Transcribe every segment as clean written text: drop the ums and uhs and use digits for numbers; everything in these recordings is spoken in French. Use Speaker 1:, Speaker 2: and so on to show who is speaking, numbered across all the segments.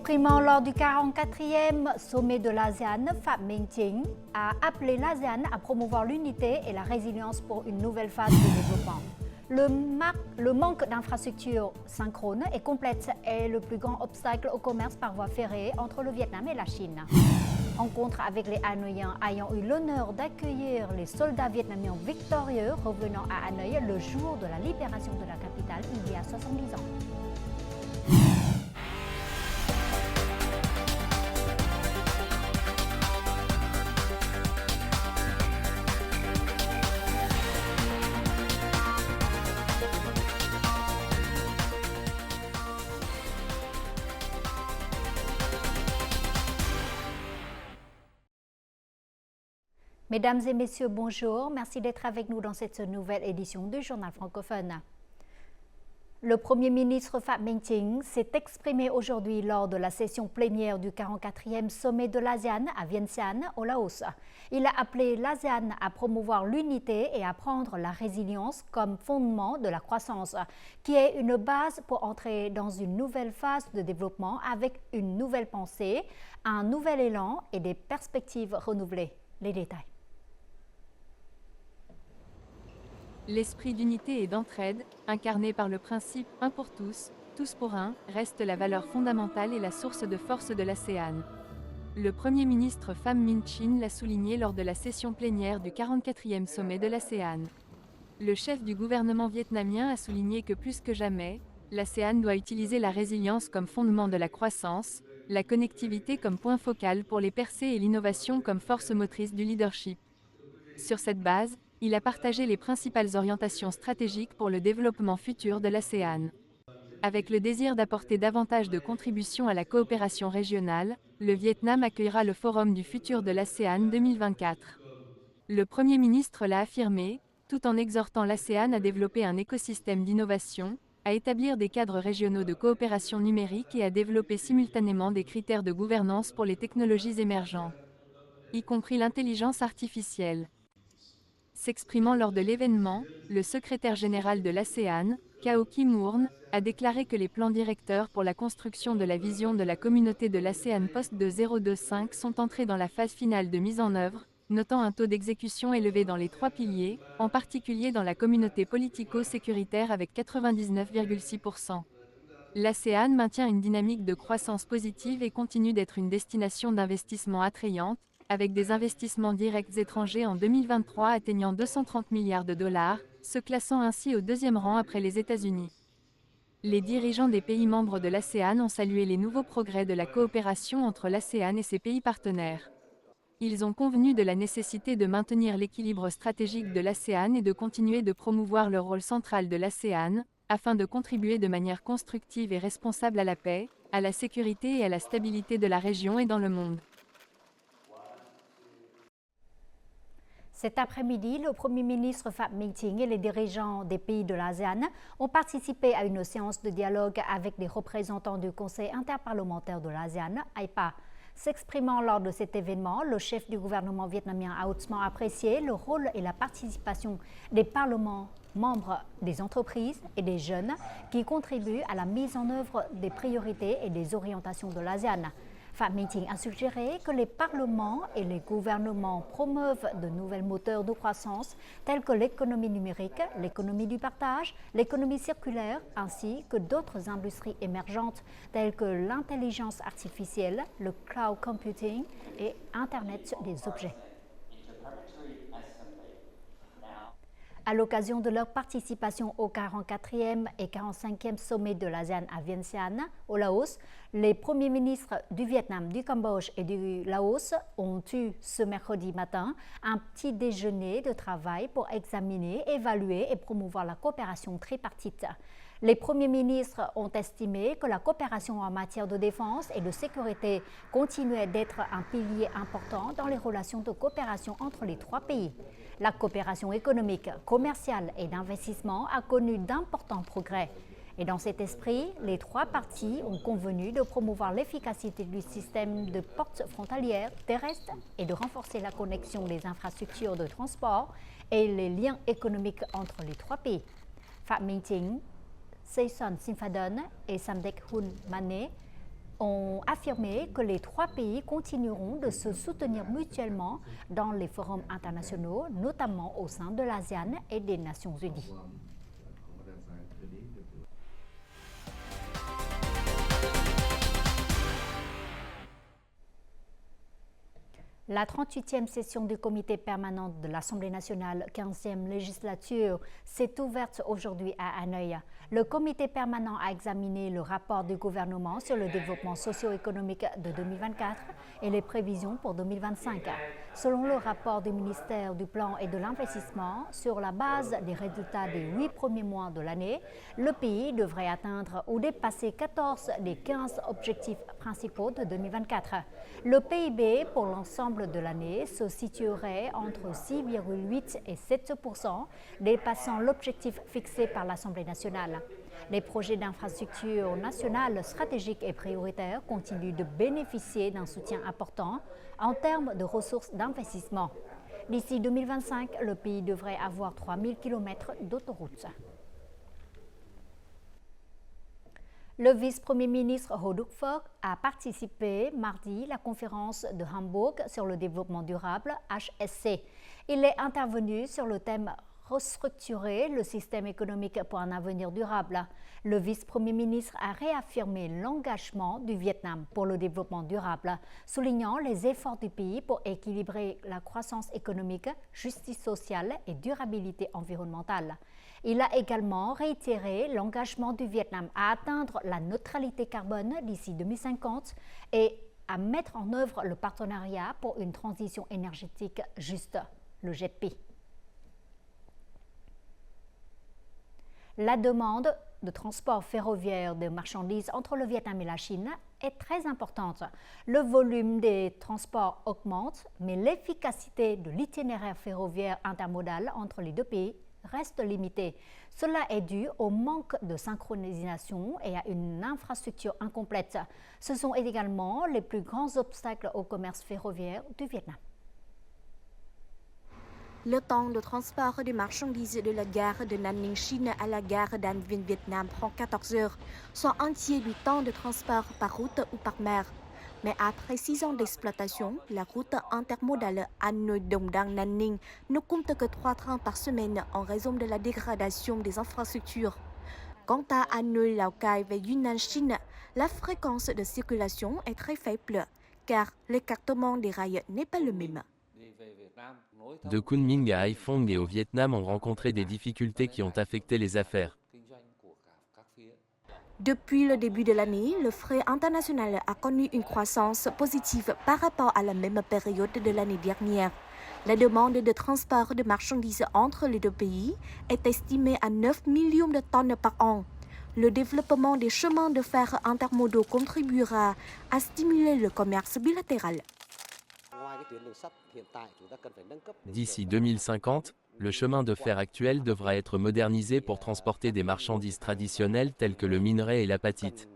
Speaker 1: S'exprimant lors du 44e sommet de l'ASEAN, Phạm Minh Chính a appelé l'ASEAN à promouvoir l'unité et la résilience pour une nouvelle phase de développement. Le manque d'infrastructures synchrones et complètes est le plus grand obstacle au commerce par voie ferrée entre le Vietnam et la Chine. Rencontre avec les Hanoïens ayant eu l'honneur d'accueillir les soldats vietnamiens victorieux revenant à Hanoï le jour de la libération de la capitale il y a 70 ans. Mesdames et messieurs, bonjour. Merci d'être avec nous dans cette nouvelle édition du Journal francophone. Le Premier ministre Phạm Minh Chính s'est exprimé aujourd'hui lors de la session plénière du 44e sommet de l'ASEAN à Vientiane, au Laos. Il a appelé l'ASEAN à promouvoir l'unité et à prendre la résilience comme fondement de la croissance, qui est une base pour entrer dans une nouvelle phase de développement avec une nouvelle pensée, un nouvel élan et des perspectives renouvelées. Les détails.
Speaker 2: L'esprit d'unité et d'entraide, incarné par le principe « un pour tous, tous pour un », reste la valeur fondamentale et la source de force de l'ASEAN. Le Premier ministre Phạm Minh Chính l'a souligné lors de la session plénière du 44e sommet de l'ASEAN. Le chef du gouvernement vietnamien a souligné que plus que jamais, l'ASEAN doit utiliser la résilience comme fondement de la croissance, la connectivité comme point focal pour les percées et l'innovation comme force motrice du leadership. Sur cette base, il a partagé les principales orientations stratégiques pour le développement futur de l'ASEAN. Avec le désir d'apporter davantage de contributions à la coopération régionale, le Vietnam accueillera le Forum du futur de l'ASEAN 2024. Le Premier ministre l'a affirmé, tout en exhortant l'ASEAN à développer un écosystème d'innovation, à établir des cadres régionaux de coopération numérique et à développer simultanément des critères de gouvernance pour les technologies émergentes, y compris l'intelligence artificielle. S'exprimant lors de l'événement, le secrétaire général de l'ASEAN, Cao Kim Hoorn, a déclaré que les plans directeurs pour la construction de la vision de la communauté de l'ASEAN post-2025 sont entrés dans la phase finale de mise en œuvre, notant un taux d'exécution élevé dans les 3 piliers, en particulier dans la communauté politico-sécuritaire avec 99,6%. L'ASEAN maintient une dynamique de croissance positive et continue d'être une destination d'investissement attrayante, avec des investissements directs étrangers en 2023 atteignant 230 milliards de dollars, se classant ainsi au deuxième rang après les États-Unis. Les dirigeants des pays membres de l'ASEAN ont salué les nouveaux progrès de la coopération entre l'ASEAN et ses pays partenaires. Ils ont convenu de la nécessité de maintenir l'équilibre stratégique de l'ASEAN et de continuer de promouvoir le rôle central de l'ASEAN, afin de contribuer de manière constructive et responsable à la paix, à la sécurité et à la stabilité de la région et dans le monde.
Speaker 1: Cet après-midi, le Premier ministre Phạm Minh Chính et les dirigeants des pays de l'ASEAN ont participé à une séance de dialogue avec des représentants du Conseil interparlementaire de l'ASEAN, AIPA. S'exprimant lors de cet événement, le chef du gouvernement vietnamien a hautement apprécié le rôle et la participation des parlements membres des entreprises et des jeunes qui contribuent à la mise en œuvre des priorités et des orientations de l'ASEAN. Phạm Minh Chính a suggéré que les parlements et les gouvernements promeuvent de nouvelles moteurs de croissance tels que l'économie numérique, l'économie du partage, l'économie circulaire ainsi que d'autres industries émergentes telles que l'intelligence artificielle, le cloud computing et Internet des objets. À l'occasion de leur participation au 44e et 45e sommet de l'ASEAN à Vientiane, au Laos, les premiers ministres du Vietnam, du Cambodge et du Laos ont eu ce mercredi matin un petit déjeuner de travail pour examiner, évaluer et promouvoir la coopération tripartite. Les premiers ministres ont estimé que la coopération en matière de défense et de sécurité continuait d'être un pilier important dans les relations de coopération entre les trois pays. La coopération économique, commerciale et d'investissement a connu d'importants progrès. Et dans cet esprit, les trois parties ont convenu de promouvoir l'efficacité du système de portes frontalières terrestres et de renforcer la connexion des infrastructures de transport et les liens économiques entre les trois pays. Phạm Minh Chính, Seyson Simphaden et Samdech Hun Mane ont affirmé que les trois pays continueront de se soutenir mutuellement dans les forums internationaux, notamment au sein de l'ASEAN et des Nations Unies. La 38e session du comité permanent de l'Assemblée nationale, 15e législature, s'est ouverte aujourd'hui à Hanoï. Le comité permanent a examiné le rapport du gouvernement sur le développement socio-économique de 2024 et les prévisions pour 2025. Selon le rapport du ministère du Plan et de l'Investissement, sur la base des résultats des 8 premiers mois de l'année, le pays devrait atteindre ou dépasser 14 des 15 objectifs principaux de 2024. Le PIB pour l'ensemble de l'année se situerait entre 6,8 et 7%, dépassant l'objectif fixé par l'Assemblée nationale. Les projets d'infrastructures nationales stratégiques et prioritaires continuent de bénéficier d'un soutien important en termes de ressources d'investissement. D'ici 2025, le pays devrait avoir 3000 km d'autoroutes. Le vice-premier ministre Ho Duk-Fook a participé mardi à la conférence de Hambourg sur le développement durable, HSC. Il est intervenu sur le thème « Restructurer le système économique pour un avenir durable ». Le vice-premier ministre a réaffirmé l'engagement du Vietnam pour le développement durable, soulignant les efforts du pays pour équilibrer la croissance économique, justice sociale et durabilité environnementale. Il a également réitéré l'engagement du Vietnam à atteindre la neutralité carbone d'ici 2050 et à mettre en œuvre le partenariat pour une transition énergétique juste, le GEPI. La demande de transport ferroviaire de marchandises entre le Vietnam et la Chine est très importante. Le volume des transports augmente, mais l'efficacité de l'itinéraire ferroviaire intermodal entre les deux pays reste limitée. Cela est dû au manque de synchronisation et à une infrastructure incomplète. Ce sont également les plus grands obstacles au commerce ferroviaire du Vietnam.
Speaker 3: Le temps de transport des marchandises de la gare de Nan Ninh, Chine à la gare d'An Viên, Vietnam prend 14 heures, soit entier du temps de transport par route ou par mer. Mais après 6 ans d'exploitation, la route intermodale Hanoi-Dong Dang-Nan Ninh ne compte que 3 trains par semaine en raison de la dégradation des infrastructures. Quant à Hanoi-Lào Cai vers Yunnan, Chine, la fréquence de circulation est très faible, car l'écartement des rails n'est pas le même.
Speaker 4: De Kunming à Haiphong et au Vietnam ont rencontré des difficultés qui ont affecté les affaires.
Speaker 3: Depuis le début de l'année, le fret international a connu une croissance positive par rapport à la même période de l'année dernière. La demande de transport de marchandises entre les deux pays est estimée à 9 millions de tonnes par an. Le développement des chemins de fer intermodaux contribuera à stimuler le commerce bilatéral.
Speaker 4: D'ici 2050, le chemin de fer actuel devra être modernisé pour transporter des marchandises traditionnelles telles que le minerai et l'apatite.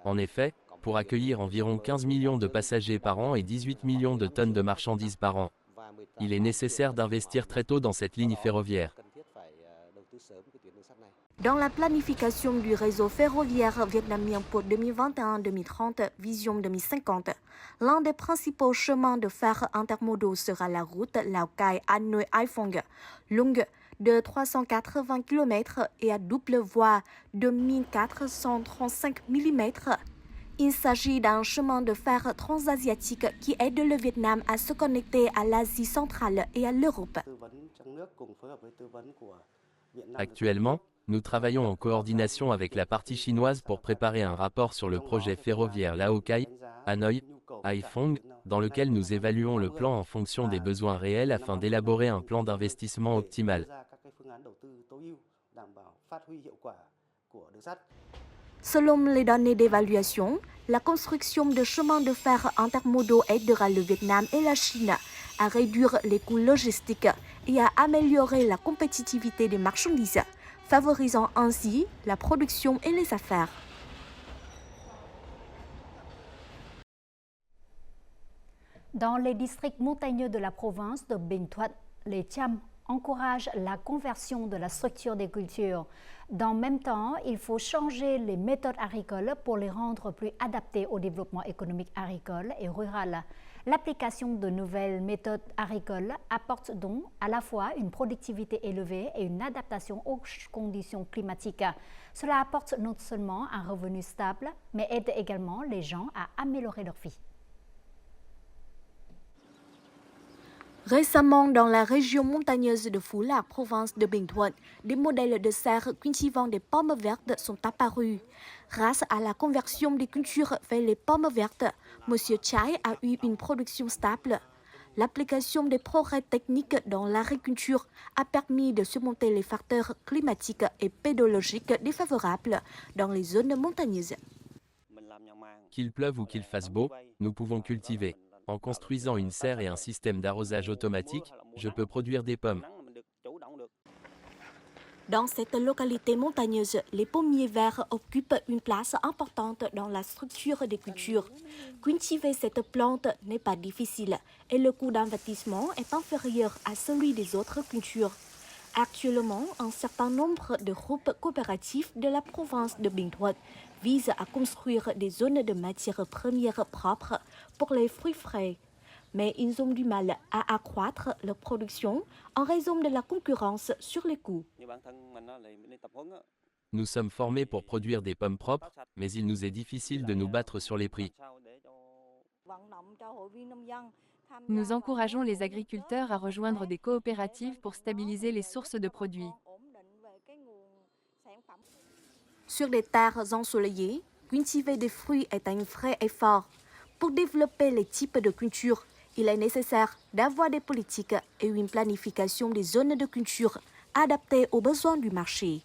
Speaker 4: En effet, pour accueillir environ 15 millions de passagers par an et 18 millions de tonnes de marchandises par an, il est nécessaire d'investir très tôt dans cette ligne ferroviaire.
Speaker 3: Dans la planification du réseau ferroviaire vietnamien pour 2021-2030, vision 2050, l'un des principaux chemins de fer intermodaux sera la route Lào Cai-Hanoi-Haiphong, longue de 380 km et à double voie de 1435 mm. Il s'agit d'un chemin de fer transasiatique qui aide le Vietnam à se connecter à l'Asie centrale et à l'Europe.
Speaker 4: Actuellement, nous travaillons en coordination avec la partie chinoise pour préparer un rapport sur le projet ferroviaire Lào Cai, Hanoi, Haiphong, dans lequel nous évaluons le plan en fonction des besoins réels afin d'élaborer un plan d'investissement optimal.
Speaker 3: Selon les données d'évaluation, la construction de chemins de fer intermodaux aidera le Vietnam et la Chine à réduire les coûts logistiques et à améliorer la compétitivité des marchandises, favorisant ainsi la production et les affaires.
Speaker 1: Dans les districts montagneux de la province de Binh Thuận, les Cham encourage la conversion de la structure des cultures. Dans le même temps, il faut changer les méthodes agricoles pour les rendre plus adaptées au développement économique agricole et rural. L'application de nouvelles méthodes agricoles apporte donc à la fois une productivité élevée et une adaptation aux conditions climatiques. Cela apporte non seulement un revenu stable, mais aide également les gens à améliorer leur vie.
Speaker 3: Récemment, dans la région montagneuse de Phú Lạc, province de Bình Thuận, des modèles de serres cultivant des pommes vertes sont apparus. Grâce à la conversion des cultures vers les pommes vertes, M. Chai a eu une production stable. L'application des progrès techniques dans l'agriculture a permis de surmonter les facteurs climatiques et pédologiques défavorables dans les zones montagneuses.
Speaker 4: Qu'il pleuve ou qu'il fasse beau, nous pouvons cultiver. En construisant une serre et un système d'arrosage automatique, je peux produire des pommes.
Speaker 3: Dans cette localité montagneuse, les pommiers verts occupent une place importante dans la structure des cultures. Cultiver cette plante n'est pas difficile et le coût d'investissement est inférieur à celui des autres cultures. Actuellement, un certain nombre de groupes coopératifs de la province de Bình Thuận visent à construire des zones de matières premières propres pour les fruits frais. Mais ils ont du mal à accroître leur production en raison de la concurrence sur les coûts.
Speaker 4: Nous sommes formés pour produire des pommes propres, mais il nous est difficile de nous battre sur les prix.
Speaker 2: Nous encourageons les agriculteurs à rejoindre des coopératives pour stabiliser les sources de produits.
Speaker 3: Sur des terres ensoleillées, cultiver des fruits est un vrai effort. Pour développer les types de cultures, il est nécessaire d'avoir des politiques et une planification des zones de culture adaptées aux besoins du marché.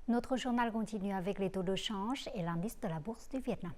Speaker 1: Notre journal continue avec les taux de change et l'indice de la bourse du Vietnam.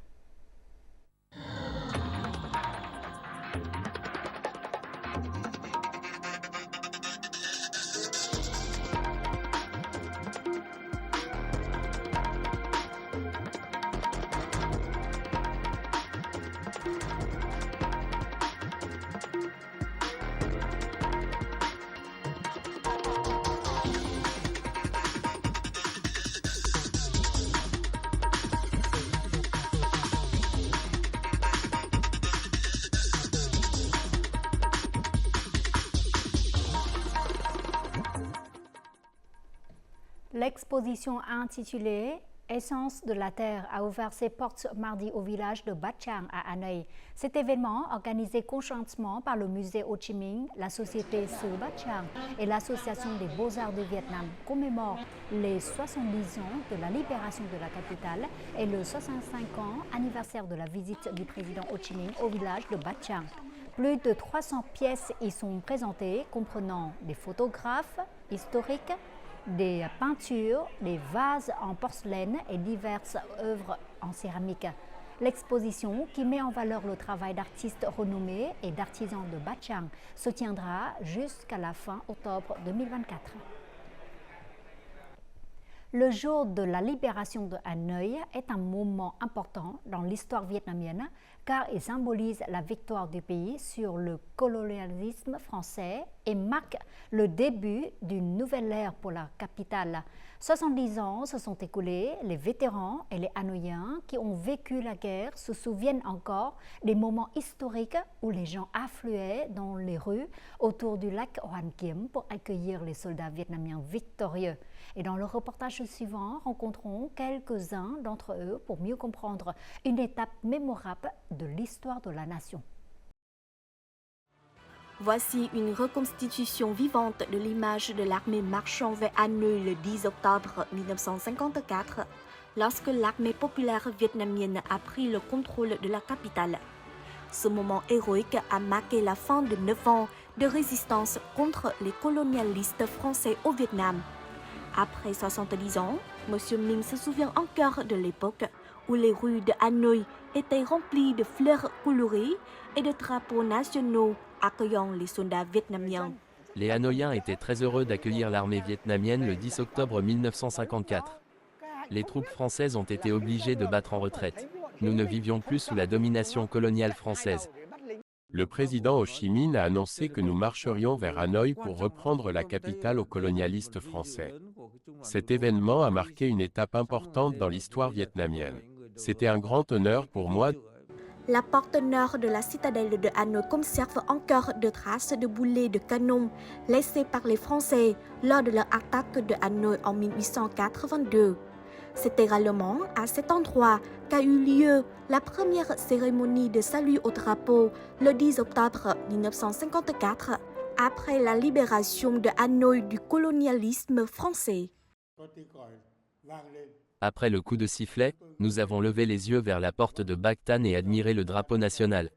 Speaker 1: L'exposition intitulée « Essence de la Terre » a ouvert ses portes mardi au village de Bat Chang à Hanoï. Cet événement, organisé conjointement par le musée Ho Chi Minh, la société Sư Bat Chang et l'Association des Beaux-Arts du Vietnam, commémore les 70 ans de la libération de la capitale et le 65 ans anniversaire de la visite du président Ho Chi Minh au village de Bat Chang. Plus de 300 pièces y sont présentées, comprenant des photographes historiques, des peintures, des vases en porcelaine et diverses œuvres en céramique. L'exposition, qui met en valeur le travail d'artistes renommés et d'artisans de Bat Chang, se tiendra jusqu'à la fin octobre 2024. Le jour de la libération de Hanoï est un moment important dans l'histoire vietnamienne car il symbolise la victoire du pays sur le colonialisme français et marque le début d'une nouvelle ère pour la capitale. 70 ans se sont écoulés, les vétérans et les Hanoïens qui ont vécu la guerre se souviennent encore des moments historiques où les gens affluaient dans les rues autour du lac Hoan Kiem pour accueillir les soldats vietnamiens victorieux. Et dans le reportage suivant, rencontrons quelques-uns d'entre eux pour mieux comprendre une étape mémorable de l'histoire de la nation.
Speaker 3: Voici une reconstitution vivante de l'image de l'armée marchant vers Hanoï le 10 octobre 1954, lorsque l'armée populaire vietnamienne a pris le contrôle de la capitale. Ce moment héroïque a marqué la fin de 9 ans de résistance contre les colonialistes français au Vietnam. Après 70 ans, M. Minh se souvient encore de l'époque où les rues de Hanoï étaient remplies de fleurs colorées et de drapeaux nationaux accueillant les soldats vietnamiens.
Speaker 4: Les Hanoïens étaient très heureux d'accueillir l'armée vietnamienne le 10 octobre 1954. Les troupes françaises ont été obligées de battre en retraite. Nous ne vivions plus sous la domination coloniale française.
Speaker 5: Le président Ho Chi Minh a annoncé que nous marcherions vers Hanoï pour reprendre la capitale aux colonialistes français. Cet événement a marqué une étape importante dans l'histoire vietnamienne. C'était un grand honneur pour moi.
Speaker 3: La porte nord de la citadelle de Hanoï conserve encore des traces de boulets de canon laissés par les Français lors de leur attaque de Hanoï en 1882. C'est également à cet endroit qu'a eu lieu la première cérémonie de salut au drapeau le 10 octobre 1954, après la libération de Hanoï du colonialisme français.
Speaker 4: Après le coup de sifflet, nous avons levé les yeux vers la porte de Bac Tan et admiré le drapeau national.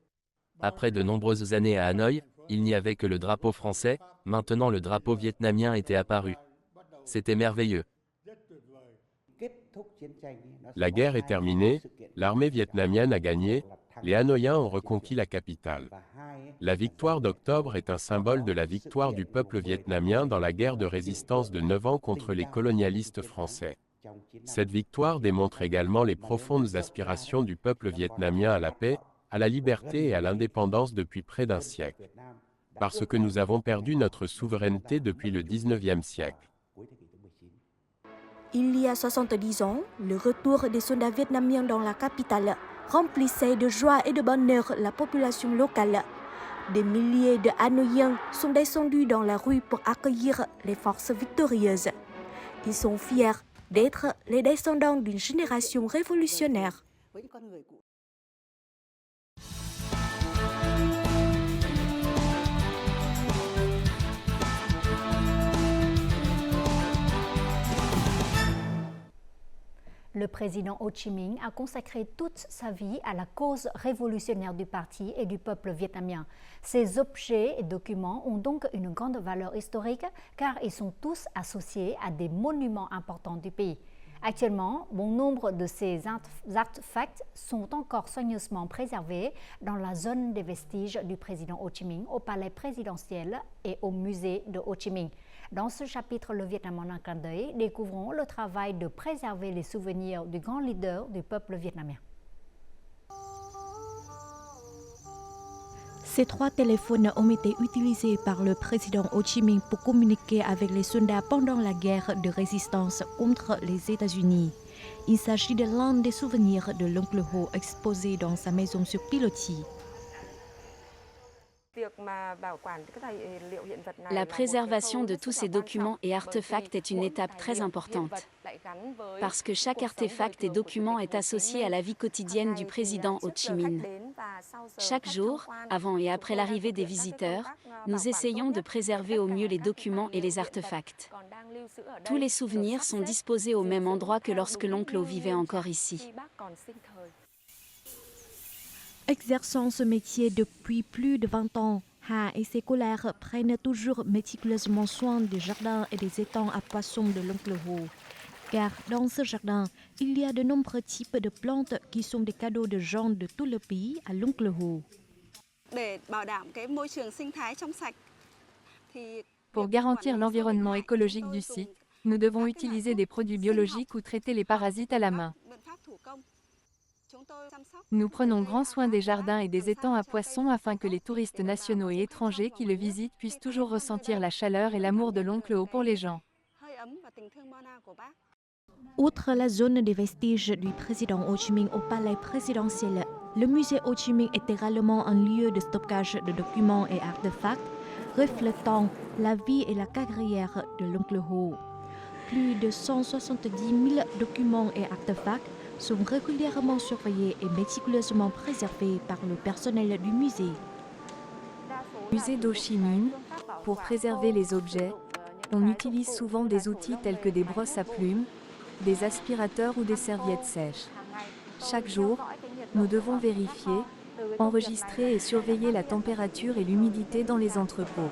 Speaker 4: Après de nombreuses années à Hanoï, il n'y avait que le drapeau français, maintenant le drapeau vietnamien était apparu. C'était merveilleux.
Speaker 5: La guerre est terminée, l'armée vietnamienne a gagné, les Hanoïens ont reconquis la capitale. La victoire d'octobre est un symbole de la victoire du peuple vietnamien dans la guerre de résistance de 9 ans contre les colonialistes français. Cette victoire démontre également les profondes aspirations du peuple vietnamien à la paix, à la liberté et à l'indépendance depuis près d'un siècle. Parce que nous avons perdu notre souveraineté depuis le 19e siècle.
Speaker 3: Il y a 70 ans, le retour des soldats vietnamiens dans la capitale remplissait de joie et de bonheur la population locale. Des milliers de Hanoïens sont descendus dans la rue pour accueillir les forces victorieuses. Ils sont fiers d'être les descendants d'une génération révolutionnaire.
Speaker 1: Le président Ho Chi Minh a consacré toute sa vie à la cause révolutionnaire du parti et du peuple vietnamien. Ces objets et documents ont donc une grande valeur historique car ils sont tous associés à des monuments importants du pays. Actuellement, bon nombre de ces artefacts sont encore soigneusement préservés dans la zone des vestiges du président Ho Chi Minh, au palais présidentiel et au musée de Ho Chi Minh. Dans ce chapitre, le Vietnam en un clin d'œil, découvrons le travail de préserver les souvenirs du grand leader du peuple vietnamien.
Speaker 3: Ces 3 téléphones ont été utilisés par le président Ho Chi Minh pour communiquer avec les soldats pendant la guerre de résistance contre les États-Unis. Il s'agit de l'un des souvenirs de l'oncle Ho exposé dans sa maison sur pilotis.
Speaker 6: La préservation de tous ces documents et artefacts est une étape très importante, parce que chaque artefact et document est associé à la vie quotidienne du président Ho Chi Minh. Chaque jour, avant et après l'arrivée des visiteurs, nous essayons de préserver au mieux les documents et les artefacts. Tous les souvenirs sont disposés au même endroit que lorsque l'oncle Ho vivait encore ici.
Speaker 3: Exerçant ce métier depuis plus de 20 ans, Ha et ses collègues prennent toujours méticuleusement soin des jardins et des étangs à poissons de l'oncle Ho. Car dans ce jardin, il y a de nombreux types de plantes qui sont des cadeaux de gens de tout le pays à l'oncle Ho.
Speaker 2: Pour garantir l'environnement écologique du site, nous devons utiliser des produits biologiques ou traiter les parasites à la main. Nous prenons grand soin des jardins et des étangs à poissons afin que les touristes nationaux et étrangers qui le visitent puissent toujours ressentir la chaleur et l'amour de l'oncle Ho pour les gens.
Speaker 3: Outre la zone des vestiges du président Ho Chi Minh au palais présidentiel, le musée Ho Chi Minh est également un lieu de stockage de documents et artefacts reflétant la vie et la carrière de l'oncle Ho. Plus de 170 000 documents et artefacts sont régulièrement surveillés et méticuleusement préservés par le personnel du musée.
Speaker 2: Musée d'Ho Chi Minh, pour préserver les objets, on utilise souvent des outils tels que des brosses à plumes, des aspirateurs ou des serviettes sèches. Chaque jour, nous devons vérifier, enregistrer et surveiller la température et l'humidité dans les entrepôts.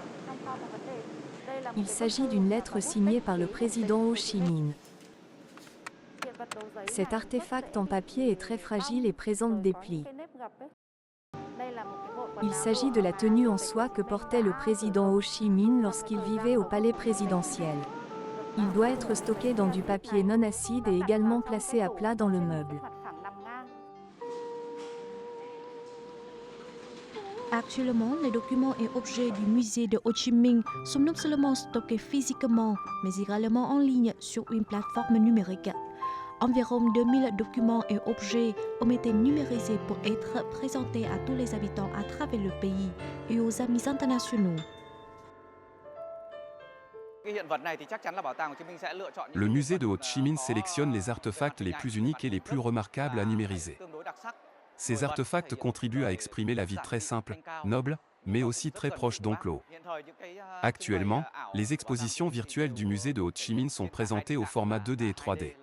Speaker 2: Il s'agit d'une lettre signée par le président Ho Chi Minh. Cet artefact en papier est très fragile et présente des plis. Il s'agit de la tenue en soie que portait le président Ho Chi Minh lorsqu'il vivait au palais présidentiel. Il doit être stocké dans du papier non acide et également placé à plat dans le meuble.
Speaker 3: Actuellement, les documents et objets du musée de Ho Chi Minh sont non seulement stockés physiquement, mais également en ligne sur une plateforme numérique. Environ 2000 documents et objets ont été numérisés pour être présentés à tous les habitants à travers le pays et aux amis internationaux.
Speaker 7: Le musée de Ho Chi Minh sélectionne les artefacts les plus uniques et les plus remarquables à numériser. Ces artefacts contribuent à exprimer la vie très simple, noble, mais aussi très proche d'Onclo. Actuellement, les expositions virtuelles du musée de Ho Chi Minh sont présentées au format 2D et 3D.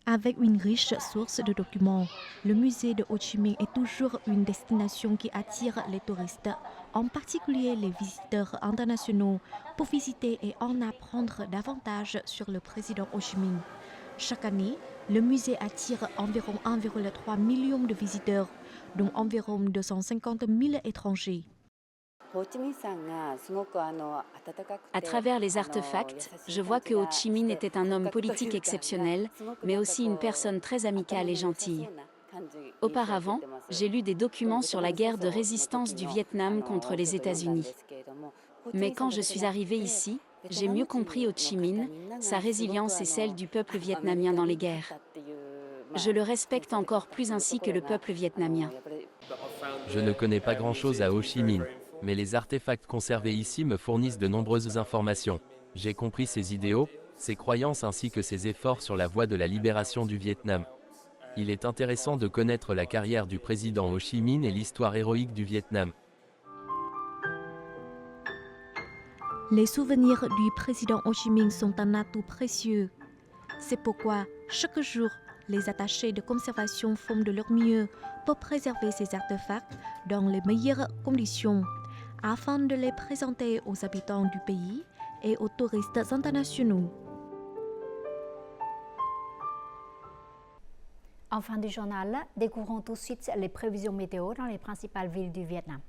Speaker 3: Avec une riche source de documents, le musée de Ho Chi Minh est toujours une destination qui attire les touristes, en particulier les visiteurs internationaux, pour visiter et en apprendre davantage sur le président Ho Chi Minh. Chaque année, le musée attire environ 1,3 million de visiteurs, dont environ 250 000 étrangers.
Speaker 6: À travers les artefacts, je vois que Ho Chi Minh était un homme politique exceptionnel, mais aussi une personne très amicale et gentille. Auparavant, j'ai lu des documents sur la guerre de résistance du Vietnam contre les États-Unis. Mais quand je suis arrivée ici, j'ai mieux compris Ho Chi Minh, sa résilience et celle du peuple vietnamien dans les guerres. Je le respecte encore plus ainsi que le peuple vietnamien.
Speaker 4: Je ne connais pas grand-chose à Ho Chi Minh, mais les artefacts conservés ici me fournissent de nombreuses informations. J'ai compris ses idéaux, ses croyances ainsi que ses efforts sur la voie de la libération du Vietnam. Il est intéressant de connaître la carrière du président Ho Chi Minh et l'histoire héroïque du Vietnam.
Speaker 3: Les souvenirs du président Ho Chi Minh sont un atout précieux. C'est pourquoi, chaque jour, les attachés de conservation font de leur mieux pour préserver ces artefacts dans les meilleures conditions, afin de les présenter aux habitants du pays et aux touristes internationaux.
Speaker 1: En fin du journal, découvrons tout de suite les prévisions météo dans les principales villes du Vietnam.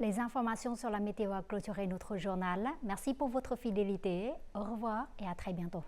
Speaker 1: Les informations sur la météo a clôturé notre journal. Merci pour votre fidélité. Au revoir et à très bientôt.